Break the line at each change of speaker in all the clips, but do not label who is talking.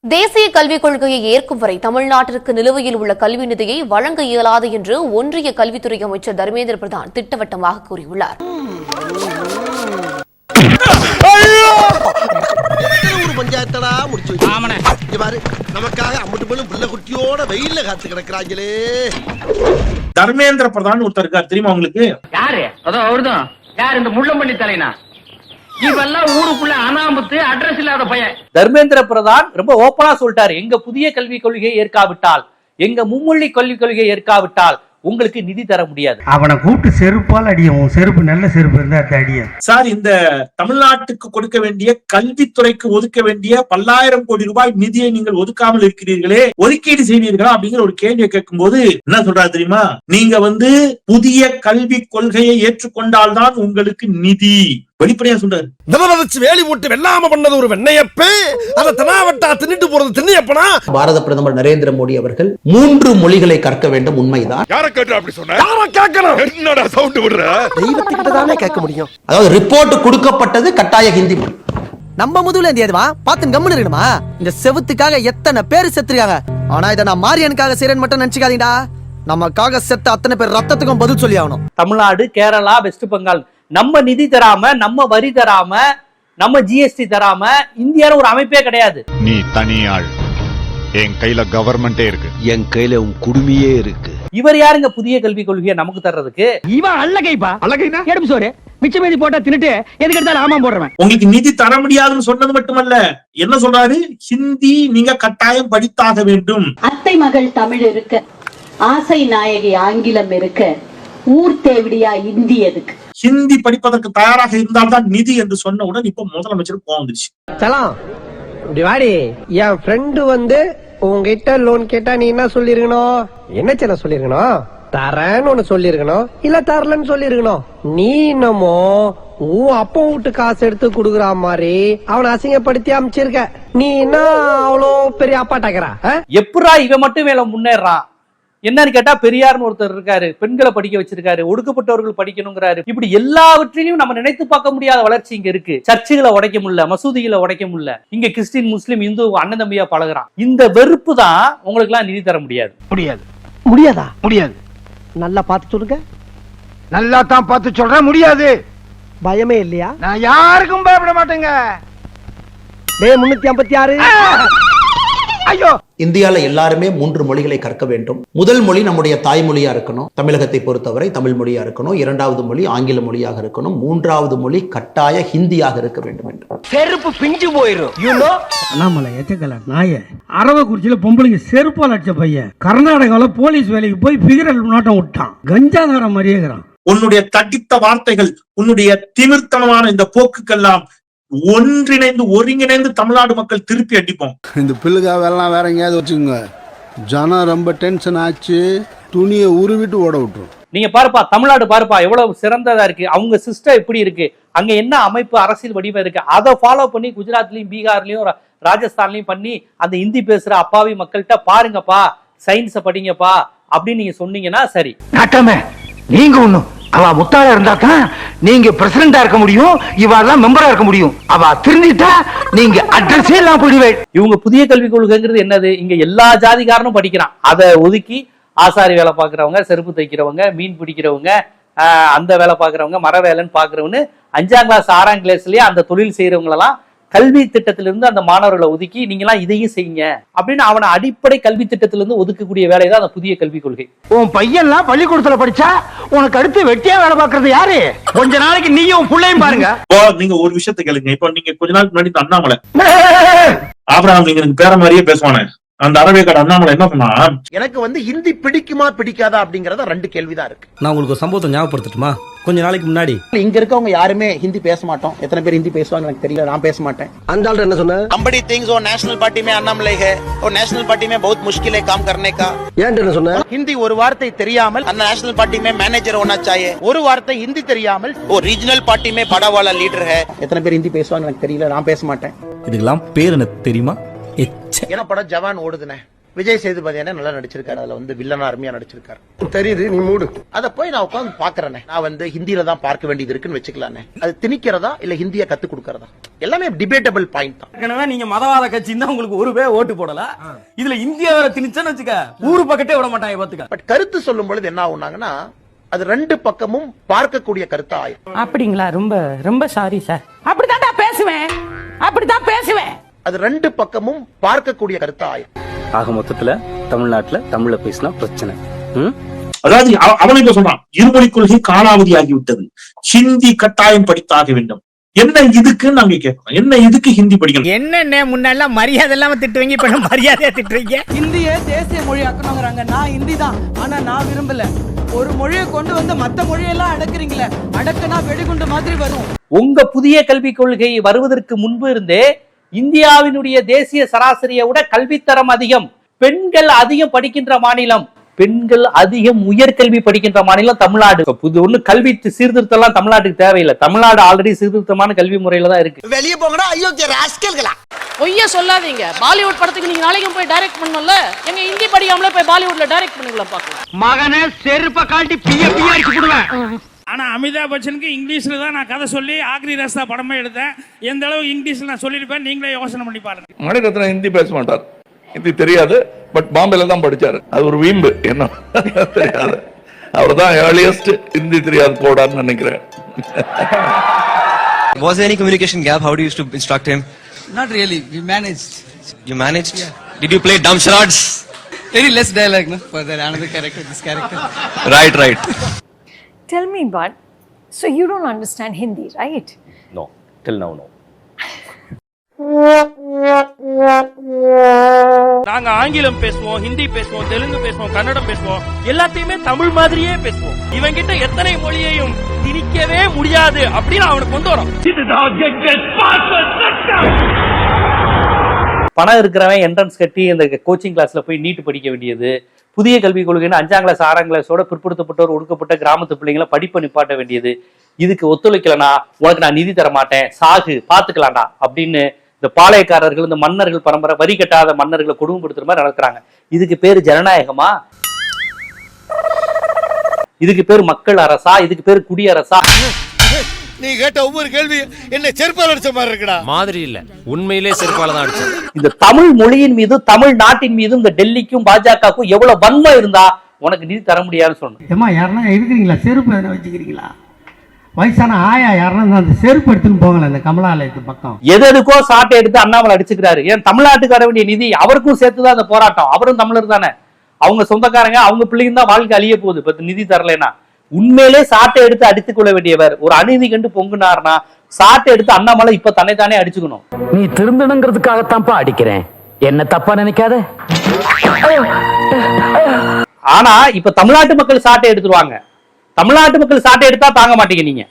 தேசிய கல்விக் கொள்கையை ஏற்கும் வரை தமிழ்நாட்டிற்கு நிலுவையில் உள்ள கல்வி நிதியை வழங்க இயலாது என்று ஒன்றிய கல்வித்துறை அமைச்சர் தர்மேந்திர பிரதான் திட்டவட்டமாக கூறியுள்ளார்.
தர்மேந்திர பிரதான் ஒருத்தர் இருக்கார் தெரியுமா உங்களுக்கு?
யாரு? அதான் அவர்தான். யார் இந்த முள்ளம்பள்ளி தலைனா? இவெல்லாம் ஊருக்குள்ள அனாமத்து அட்ரஸ் இல்லாத பையன்.
தர்மேந்திர பிரதான் ரொம்ப ஓப்பனா சொல்லிட்டாரு, எங்க புதிய கல்விக் கொள்கையை ஏற்காவிட்டால், எங்க மும்மொழி கல்விக் கொள்கையை ஏற்காவிட்டால் உங்களுக்கு நிதி தர முடியாது.
அவனை கூப்பிட்டு செருப்பால் அடியும். செருப்பு நல்ல செருப்பு இருந்தா அடியும்.
சார், இந்த தமிழ்நாட்டுக்கு கொடுக்க வேண்டிய கல்வித்துறைக்கு ஒதுக்க வேண்டிய பல்லாயிரம் கோடி ரூபாய் நிதியை நீங்கள் ஒதுக்காமல் இருக்கிறீர்களே, ஒதுக்கீடு செய்வீர்களா அப்படிங்கிற ஒரு கேள்வியை கேட்கும் போது என்ன சொல்றாரு தெரியுமா? நீங்க புதிய கல்விக் கொள்கையை ஏற்றுக்கொண்டால்தான் உங்களுக்கு நிதி. வெளிப்படையா சொல்றாரு.
வேலி போட்டு வெள்ளாம பண்ணது ஒரு வெண்ணையப்பே, அத தனாவட்டா தின்னுட்டு போறது திண்ணையப்பனா.
பாரத பிரதமர் நரேந்திர மோடி அவர்கள் 3 மொழிகளை கற்க வேண்டும். உண்மைதான்.
யார கேட்டா அப்படி சொன்ன? யார கேட்கணும்? என்னடா சவுண்ட் விடுற? தெய்வத்துக்கிட்ட தானே கேட்க முடியும்.
அதாவது ரிப்போர்ட் கொடுக்கப்பட்டது கட்டாய ஹிந்தி மொழி.
நம்ம முதுகுல ஏதுவா பாத்து கம்முன்னு இருக்கணுமா? இந்த செவுத்துக்காக எத்தனை பேர் செத்துருக்காங்க. ஆனா இதை நான் மாரியனுக்காக செய்றேன்னு மட்டும் நினைச்சுக்காதீங்கடா. நமக்காக செத்த அத்தனை பேர் ரத்தத்துக்கும் பதில் சொல்லி ஆகணும்.
தமிழ்நாடு, கேரளா, வெஸ்ட் பெங்கால் நம்ம நிதி தராம, நம்ம வரி தராம, நம்ம ஜிஎஸ்டி தராம இந்தியால ஒரு அமைப்பே கிடையாது.
நீ தனியாள், என் கையில கவர்மெண்டே இருக்கு,
என் கையில உன் குடுமியே இருக்கு.
இவர் யாருங்க புதிய கல்விக் கொள்கையை நமக்கு தர்றதுக்கு?
இவன் அல்லகைப்பா. அல்லகைனா எடுப்பு சோறு மிச்ச மீதி போட்டா தின்னுட்டு எதுக்கு எடுத்தாலும் ஆமா போடுறவன்.
உங்களுக்கு நிதி தர முடியாதுன்னு சொன்னது மட்டுமல்ல, என்ன சொல்றாரு? ஹிந்தி நீங்க கட்டாயம் படித்தாக வேண்டும்.
அத்தை மகள் தமிழ் இருக்கு, ஆசை நாயகி ஆங்கிலம் இருக்கு, ஊர் தேவடியா இந்தி எதுக்கு?
ஹிந்தி படிப்பதற்கு தயாராக இருந்தால்தான் நிதி என்று சொன்னவுடன் இப்ப முதலமைச்சர் கோவம் வந்துச்சு.
சலாம் இப்படி வாடி. என் ஃப்ரெண்டு உங்ககிட்ட லோன் கேட்டா நீ என்ன சொல்லிருக்கணும்? என்ன சின்ன சொல்லிருக்கணும்? தரேன்னு ஒண்ணு சொல்லிருக்கணும், இல்ல தரலன்னு சொல்லிருக்கணும். நீ என்னமோ உன் அப்பா வீட்டு காசு எடுத்து குடுக்குற மாதிரி அவனை அசிங்கப்படுத்தி அமைச்சிருக்க. நீ என்ன அவ்வளோ பெரிய அப்பாட்டாக்கிறா?
எப்படா இவன் மட்டும் மேல முன்னேறான்? என்னன்னு கேட்டா, பெரியார்னு ஒருத்தர் இருக்காரு, பெண்களை படிக்க வச்சிருக்காரு, ஒடுக்கப்பட்டவர்கள் படிக்கணுங்கிறாரு. இப்படி எல்லாவற்றையும் நம்ம நினைத்து பார்க்க முடியாத வளர்ச்சி இங்க இருக்கு. சர்ச்சுகளை உடைக்க முடியல, மசூதிகளை உடைக்க முடியல. இங்க கிறிஸ்டின், முஸ்லிம், இந்து அண்ணன் தம்பியா பழகுறான். இந்த வெறுப்பு தான் உங்களுக்கு எல்லாம் நிதி தர முடியாது.
முடியாதா?
முடியாது.
நல்லா பார்த்து சொல்லுங்க.
நல்லா தான் பார்த்து சொல்றேன். முடியாது.
பயமே இல்லையா?
நான் யாருக்கும் பயப்பட மாட்டேங்க.
356.
ஐயோ,
இந்தியால எல்லாருமே 3 மொழிகளை கற்க வேண்டும். முதல் மொழி நம்முடைய தாய்மொழியா இருக்கணும். தமிழகத்தை பொறுத்தவரை தமிழ் மொழியா இருக்கணும். 2வது மொழி ஆங்கில மொழியாக இருக்கணும். 3வது மொழி கட்டாய ஹிந்தியாக இருக்க வேண்டும் என்று.
செருப்பு பிஞ்சு போயிரும்.
அண்ணாமலை எச்சக்கல நாய அரவக்குறிச்சியில பொம்பளைங்க செருப்பால் அடிச்ச பையன் கர்நாடகாவில போலீஸ் வேலைக்கு போய் பிகரல் நாட்டம் விட்டான். கஞ்சாதார மாதிரியே இருக்கிறான்.
உன்னுடைய தட்டித்த வார்த்தைகள், உன்னுடைய திமிர்த்தனமான இந்த போக்குக்கெல்லாம் ஒருங்கிணைந்து தமிழ்நாடு மக்கள் திருப்பி அடிப்போம்.
இந்த பிள்ளைகாவெல்லாம் வேற எங்கேயாவது வச்சுக்கோங்க. ஜனம் ரொம்ப டென்ஷன் ஆச்சு, துணியை உருவிட்டு ஓட விட்டுரும்.
நீங்க பாருப்பா, தமிழ்நாடு பாருப்பா எவ்வளவு சிறந்ததா இருக்கு. அவங்க சிஸ்டம் எப்படி இருக்கு, அங்க என்ன அமைப்பு, அரசியல் வடிவம் இருக்கு, அதை ஃபாலோ பண்ணி குஜராத்லயும், பீகார்லயும், ராஜஸ்தான்லயும் பண்ணி அந்த ஹிந்தி பேசுற அப்பாவி மக்கள்கிட்ட பாருங்கப்பா, சயின்ஸ படிங்கப்பா அப்படின்னு நீங்க சொன்னீங்கன்னா சரி.
நீங்க ஒண்ணும் அவ முத்தாளா இருந்தா தான் நீங்க பிரசிடண்டா இருக்க முடியும், இவெல்லாம் மெம்பரா இருக்க முடியும். அவ திருந்திட்டா நீங்க அட்ரஸே எல்லாம் போடுவேன்.
இவங்க புதிய கல்விக் கொள்கைங்கிறது என்னது? இங்க எல்லா ஜாதிகாரனும் படிக்கிறான். அதை ஒதுக்கி ஆசாரி வேலை பாக்குறவங்க, செருப்பு தைக்கிறவங்க, மீன் பிடிக்கிறவங்க, அந்த வேலை பாக்குறவங்க, மர வேலைன்னு பாக்குறவங்க, 5ஆம் கிளாஸ் 6ஆம் கிளாஸ்லயே அந்த தொழில் செய்யறவங்க எல்லாம் கல்வி திட்டத்திலிருந்து அந்த மாணவர்களை ஒதுக்கி நீங்களாம் இதையும் செய்யுங்க அப்படின்னு அவனை அடிப்படை கல்வி திட்டத்திலிருந்து ஒதுக்கக்கூடிய வேலை தான் அந்த புதிய கல்விக் கொள்கை.
உன் பையன்லாம் பள்ளிக்கூடத்துல படிச்சா உனக்கு அடுத்து வெட்டியா வேலை பாக்குறது யாரு? கொஞ்ச நாளைக்கு நீயும் பிள்ளையும் பாருங்க.
நீங்க ஒரு விஷயத்தை கேளுங்க. இப்போ நீங்க கொஞ்ச நாளுக்கு முன்னாடி அண்ணாமலை ஆபிரகாம் நீங்க பேர மாதிரியே பேசுவானே, அந்த அரவேக்காடு அண்ணாமலை என்ன சொன்னா,
எனக்கு ஹிந்தி பிடிக்குமா பிடிக்காதா அப்படிங்கறத 2 கேள்விதான் இருக்கு.
நான் உங்களுக்கு ஒரு சம்பவத்தை ஞாபகப்படுத்தட்டுமா? கொஞ்ச நாளைக்கு முன்னாடி
இங்க இருக்கவங்க யாருமே ஹிந்தி பேச மாட்டோம். எத்தனை பேர் ஹிந்தி பேசுவாங்க எனக்கு தெரியல, நான் பேச மாட்டேன்.
அந்த ஆள் என்ன சொன்ன?
Somebody thinks वो नेशनल पार्टी में अन्नामलई है और नेशनल पार्टी में बहुत मुश्किल है काम करने का.
ஏன் என்ன சொன்ன?
हिंदी ஒரு வார்த்தை தெரியாமல் அந்த नेशनल पार्टी में मैनेजर होना चाहिए. ஒரு வார்த்தை ஹிந்தி தெரியாமல் वो रीजनल पार्टी में बड़ा वाला लीडर है.
எத்தனை பேர் ஹிந்தி பேசுவாங்க எனக்கு தெரியல, நான் பேச மாட்டேன்.
இதுக்கெல்லாம் பேர் என்ன தெரியுமா?
என்ன படம் ஜவான் ஓடுதுனே, விஜய் சேதுபதி நல்லா நடிச்சிருக்காரு, அதுல வந்து வில்லனா அருமையா நடிச்சிருக்காரு.
தெரியுது, நீ மூடு.
அத போய் நான் உட்காந்து பாக்குறேனே, நான் வந்து ஹிந்தியில தான் பார்க்க வேண்டியது இருக்குன்னு வச்சுக்கலானே. அது திணிக்கிறதா இல்ல ஹிந்தியை கத்து கொடுக்கறதா, எல்லாமே டிபேட்டபிள் பாயிண்ட் தான்.
நீங்க மதவாத கட்சி தான் உங்களுக்கு ஒரு பேர் ஓட்டு போடல, இதுல இந்தியா வேற திணிச்சன்னு வச்சுக்க ஊரு பக்கத்தே விட மாட்டாங்க பாத்துக்க.
பட் கருத்து சொல்லும் பொழுது என்ன ஆகுனாங்கன்னா அது ரெண்டு பக்கமும் பார்க்கக்கூடிய கருத்தா ஆயிரும்.
அப்படிங்களா? ரொம்ப ரொம்ப சாரி சார். அப்படிதான் பேசுவேன்.
அது ரெண்டு பக்கமும் பார்க்கக்கூடிய கருத்தா ஆயிரும்.
ஆக மொத்தத்துல தமிழ்நாட்டுல தமிழ்ல பேசினா பிரச்சனை.
அதாவது அவன் இப்ப சொல்றான், இருமொழி கொள்கை காலாவதி ஆகிவிட்டது, ஹிந்தி கட்டாயம் படித்தாக வேண்டும். என்ன இதுக்கு நாங்க கேட்கறோம், என்ன இதுக்கு ஹிந்தி படிக்கணும்?
என்ன முன்னெல்லாம் மரியாதை இல்லாம திட்டுவீங்க, இப்ப மரியாதையா திட்டுறீங்க. ஹிந்தியே தேசிய மொழி ஆக்கணுங்கிறாங்க. நான் ஹிந்தி தான், ஆனா நான் விரும்பல. ஒரு மொழியை கொண்டு வந்து மத்த மொழியெல்லாம் அடக்குறீங்களே, அடக்குனா வெடிகுண்டு மாதிரி வரும்.
உங்க புதிய கல்விக் கொள்கை வருவதற்கு முன்பு இருந்தே இந்தியாவினுடைய தேசிய சராசரியை விட கல்வித்தரம் அதிகம், பெண்கள் அதிகம் படிக்கின்ற மாநிலம், பெண்கள் அதிகம் உயர்கல்வி படிக்கின்ற மாநிலம் தமிழ்நாடு. புது ஒண்ணு கல்வி சீர்திருத்தம் எல்லாம் தமிழ்நாட்டுக்கு தேவையில்லை. தமிழ்நாடு ஆல்ரெடி சீர்திருத்தமான கல்வி முறையில தான் இருக்கு.
வெளியே போங்கடா அயோக்கிய ராஸ்கல்களா.
பொய்ய சொல்லாதீங்க. பாலிவுட் படத்துக்கு நீங்க நாளைக்கு போய் டைரக்ட் பண்ணணும்ல, எங்க ஹிந்தி படிக்காமலே போய் பாலிவுட்ல டைரக்ட் பண்ணுங்களா பாக்கலாம்.
மகனே செருப்ப காட்டி பிய அடிச்சு விடுவேன்.
ஆனா அமிதாப் பச்சனுக்கு இங்கிலீஷ்ல தான் நான் கதை சொல்லி ஆக்ரி ரஸ்தா படமே எடுத்தேன். எந்த அளவு இங்கிலீஷ்ல நான் சொல்லிருப்பேன் நீங்களே யோசனை பண்ணி பாருங்க.
மணிரத்னம் ஹிந்தி பேச மாட்டார், ஹிந்தி தெரியாது, பட் பாம்பேல தான் படிச்சாரு. அது ஒரு வீம்பு, என்ன தெரியாது. அவர் தான் ஏர்லியஸ்ட் ஹிந்தி தெரியாது போடான்னு நினைக்கிறேன்.
Was there any communication gap? How do you used to instruct him?
Not really. We managed.
You managed? Yeah. Did you play dumb charades?
Very less dialogue, no? For that another character, this character.
Right.
Tell me, but so you don't understand Hindi, right?
No, till now no.
நாங்க ஆங்கிலம் பேசுவோம், ஹிந்தி பேசுவோம், தெலுங்கு பேசுவோம், கன்னடம் பேசுவோம், எல்லாத்தையுமே தமிழ் மாதிரியே பேசுவோம். இவன் கிட்ட எத்தனை மொழியையும் திணிக்கவே முடியாது அப்படின்னு அவனுக்கு கொண்டு வரோம்.
பணம் இருக்கிறவன் என்ட்ரன்ஸ் கட்டி அந்த கோச்சிங் கிளாஸ்ல போய் நீட் படிக்க வேண்டியது, புதிய கல்விக் கொள்கைன்னு 5ஆம் கிளாஸ் 6ஆம் கிளாஸோட பிற்படுத்தப்பட்டோர் ஒடுக்கப்பட்ட கிராமத்து பிள்ளைங்களை படிப்பை நிப்பாட்ட வேண்டியது. இதுக்கு ஒத்துழைக்கலனா உனக்கு நான் நிதி தர மாட்டேன், சாகு பாத்துக்கலாம்டா அப்படின்னு இந்த பாளையக்காரர்கள், இந்த மன்னர்கள் பரம்பரை வரி கட்டாத மன்னர்களை கொடுமைப்படுத்துற மாதிரி நடக்கிறாங்க. இதுக்கு பேரு ஜனநாயகமா? இதுக்கு பேரு மக்கள் அரசா? இதுக்கு பேரு குடியரசா?
நீ கேட்ட ஒவ்வொரு கேள்வி என்ன செருப்பால அடிச்ச மாதிரி இருக்குடா.
மாதிரி இல்ல, உண்மையிலே செருப்பால தான் அடிச்சது.
இந்த தமிழ் மொழியின் மீதும் தமிழ் நாட்டின் மீதும் இந்த டெல்லிக்கும் பாஜகவுக்கும் எவ்வளவு வன்மை இருந்தா உனக்கு நிதி தர முடியாதுன்னு சொன்னேன்.
ஏமா யாருன்னா இருக்கிறீங்களா, செருப்பு எதனா வச்சுக்கிறீங்களா? வயசான ஆயா யாருன்னா அந்த செருப்பு எடுத்துன்னு போங்களேன் இந்த கமலாலயத்து பக்கம்.
எதுக்கோ சாட்டை எடுத்து அண்ணாமலை அடிச்சுக்கிறாரு. ஏன் தமிழ்நாட்டுக்கு வர வேண்டிய நிதி அவருக்கும் சேர்த்துதான் அந்த போராட்டம். அவரும் தமிழர் தானே, அவங்க சொந்தக்காரங்க, அவங்க பிள்ளைங்க தான் வாழ்க்கை அழிய போகுது இப்ப நிதி தரலைன்னா. உண்மையிலே சாட்டை எடுத்து அடித்துக் கொள்ள வேண்டியவர் ஒரு அநீதி கண்டு பொங்குனார்னா சாட்டை எடுத்து அண்ணாமலை இப்ப தன்னைத்தானே அடிச்சுக்கணும்.
நீ திருந்தணுங்கிறதுக்காகத்தான்ப்பா அடிக்கிறேன், என்ன தப்பா நினைக்காத.
ஆனா இப்ப தமிழ்நாட்டு மக்கள் சாட்டை எடுத்துருவாங்க. தமிழ்நாட்டு மக்கள் சாட்டை எடுத்தா தாங்க மாட்டீங்க நீங்க.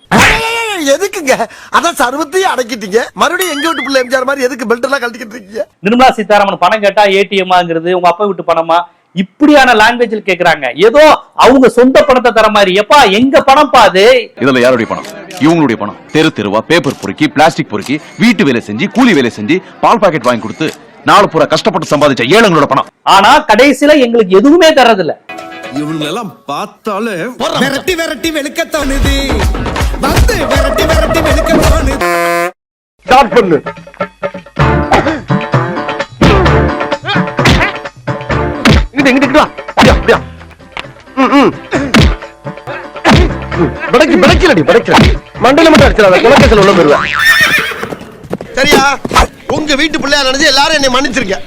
எதுக்குங்க அதான் சர்வத்தையும் அடக்கிட்டீங்க, மறுபடியும் எங்க வீட்டு பிள்ளை எம்ஜிஆர் மாதிரி எதுக்கு பெல்ட் எல்லாம் கழட்டிக்கிட்டு இருக்கீங்க?
நிர்மலா சீதாராமன் பணம் கேட்டா ஏடிஎம்ங்கிறது உங்க அப்பா வீட்டு பணமா, இப்படியான லாங்குவேஜில் கேக்குறாங்க. ஏதோ அவங்க சொந்த பணத்தை தர மாதிரி. எப்பா எங்க பணம் பாது?
இதுல யாருடைய பணம்? இவங்களுடைய பணம். தெரு தெருவா பேப்பர் பொறுக்கி, பிளாஸ்டிக் பொறுக்கி, வீட்டு வேலை செஞ்சு, கூலி வேலை செஞ்சு, பால் பாக்கெட் வாங்கி கொடுத்து நாலு பூரா கஷ்டப்பட்டு சம்பாதிச்ச ஏழைங்களோட பணம்.
ஆனா கடைசியில எங்களுக்கு எதுவுமே தரதில்ல.
இவங்களெல்லாம் பார்த்தாலே
விரட்டி விரட்டி வெளுக்கத்தானுது, வந்து விரட்டி விரட்டி வெளுக்கத்தானுது.
ஸ்டார்ட் பண்ணு. இங்கிட்டு வா. அப்படியா படைக்கலடி மண்டல மட்டும் அடிச்சிடாத, குலக்கேசல் உள்ள போயிருவேன்.
சரியா? உங்க வீட்டு பிள்ளையா நினைச்சு எல்லாரும் என்னை மன்னிச்சிருக்க.